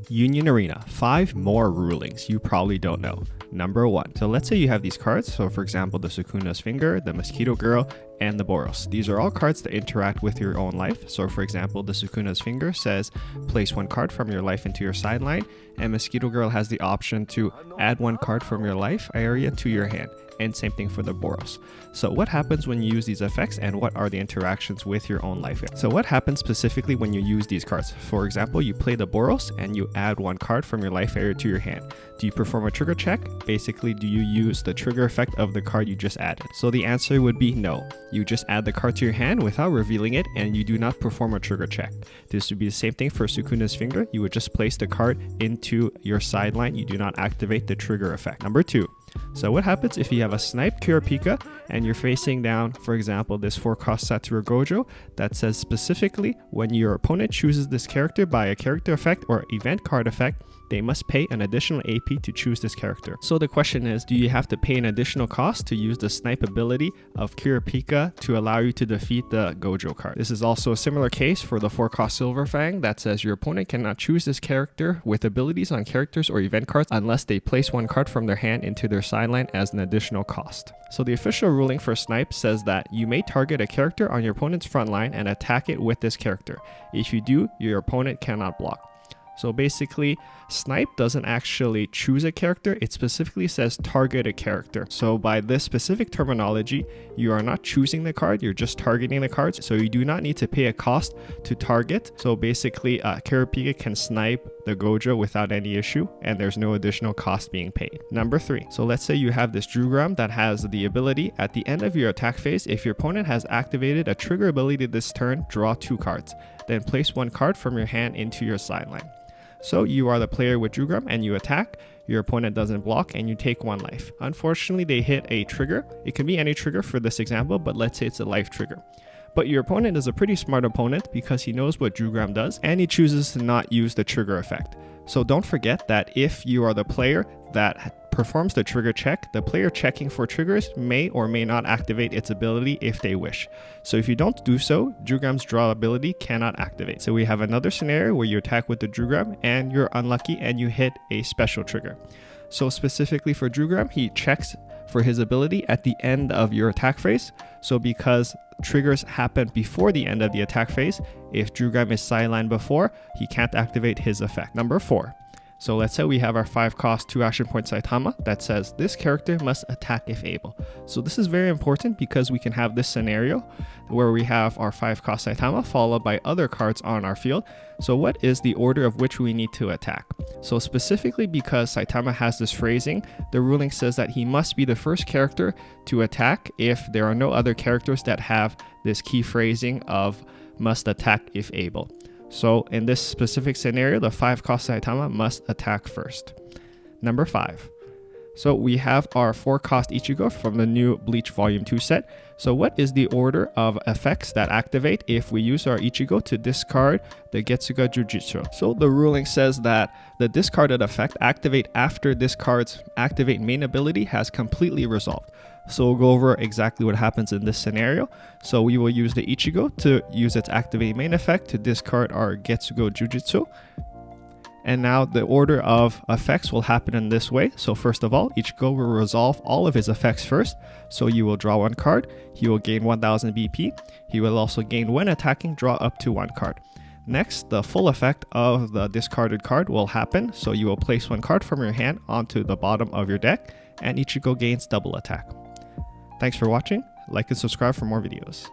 Union Arena, 5 more rulings you probably don't know. Number 1. So let's say you have these cards. So for example, the Sukuna's Finger, the Mosquito Girl, and the Boros. These are all cards that interact with your own life. So for example, the Sukuna's Finger says place 1 card from your life into your sideline, and Mosquito Girl has the option to add 1 card from your life area to your hand. And same thing for the Boros. So what happens when you use these effects, and what are the interactions with your own life? So what happens specifically when you use these cards? For example, you play the Boros and you add 1 card from your life area to your hand. Do you perform a trigger check? Basically, do you use the trigger effect of the card you just added? So the answer would be no. You just add the card to your hand without revealing it, and you do not perform a trigger check. This would be the same thing for Sukuna's Finger. You would just place the card into your sideline. You do not activate the trigger effect. Number 2. So what happens if you have a sniped Kurapika and you're facing down, for example, this 4-cost Satoru Gojo that says specifically when your opponent chooses this character by a character effect or event card effect, they must pay an additional AP to choose this character. So the question is, do you have to pay an additional cost to use the snipe ability of Kurapika to allow you to defeat the Gojo card? This is also a similar case for the 4-cost Silver Fang that says your opponent cannot choose this character with abilities on characters or event cards unless they place 1 card from their hand into their sideline as an additional cost. So the official ruling for snipe says that you may target a character on your opponent's front line and attack it with this character. If you do, your opponent cannot block. So basically, snipe doesn't actually choose a character, it specifically says target a character. So by this specific terminology, you are not choosing the card, you're just targeting the cards. So you do not need to pay a cost to target. So basically, Kurapika can snipe the Gojo without any issue, and there's no additional cost being paid. Number 3. So let's say you have this Drugram that has the ability at the end of your attack phase, if your opponent has activated a trigger ability this turn, draw 2 cards. Then place 1 card from your hand into your sideline. So you are the player with Drugram and you attack, your opponent doesn't block, and you take 1 life. Unfortunately, they hit a trigger. It can be any trigger for this example, but let's say it's a life trigger. But your opponent is a pretty smart opponent because he knows what Drugram does and he chooses to not use the trigger effect. So don't forget that if you are the player that performs the trigger check, the player checking for triggers may or may not activate its ability if they wish. So if you don't do so, Drugram's draw ability cannot activate. So we have another scenario where you attack with the Drugram and you're unlucky and you hit a special trigger. So specifically for Drugram, he checks for his ability at the end of your attack phase. So because triggers happen before the end of the attack phase, if Drugram is sidelined before, he can't activate his effect. Number 4. So let's say we have our 5-cost 2-action point Saitama that says this character must attack if able. So this is very important because we can have this scenario where we have our 5-cost Saitama followed by other cards on our field. So what is the order of which we need to attack? So specifically because Saitama has this phrasing, the ruling says that he must be the first character to attack if there are no other characters that have this key phrasing of must attack if able. So in this specific scenario, the 5-cost Saitama must attack first. Number 5. So we have our 4-cost Ichigo from the new Bleach Volume 2 set. So what is the order of effects that activate if we use our Ichigo to discard the Getsuga Jujutsu? So the ruling says that the discarded effect activate after this card's activate main ability has completely resolved. So we'll go over exactly what happens in this scenario. So we will use the Ichigo to use its activate main effect to discard our Getsuga Jujutsu. And now the order of effects will happen in this way. So first of all, Ichigo will resolve all of his effects first. So you will draw 1 card, he will gain 1000 BP. He will also gain, when attacking, draw up to 1 card. Next, the full effect of the discarded card will happen. So you will place 1 card from your hand onto the bottom of your deck, and Ichigo gains double attack. Thanks for watching. Like and subscribe for more videos.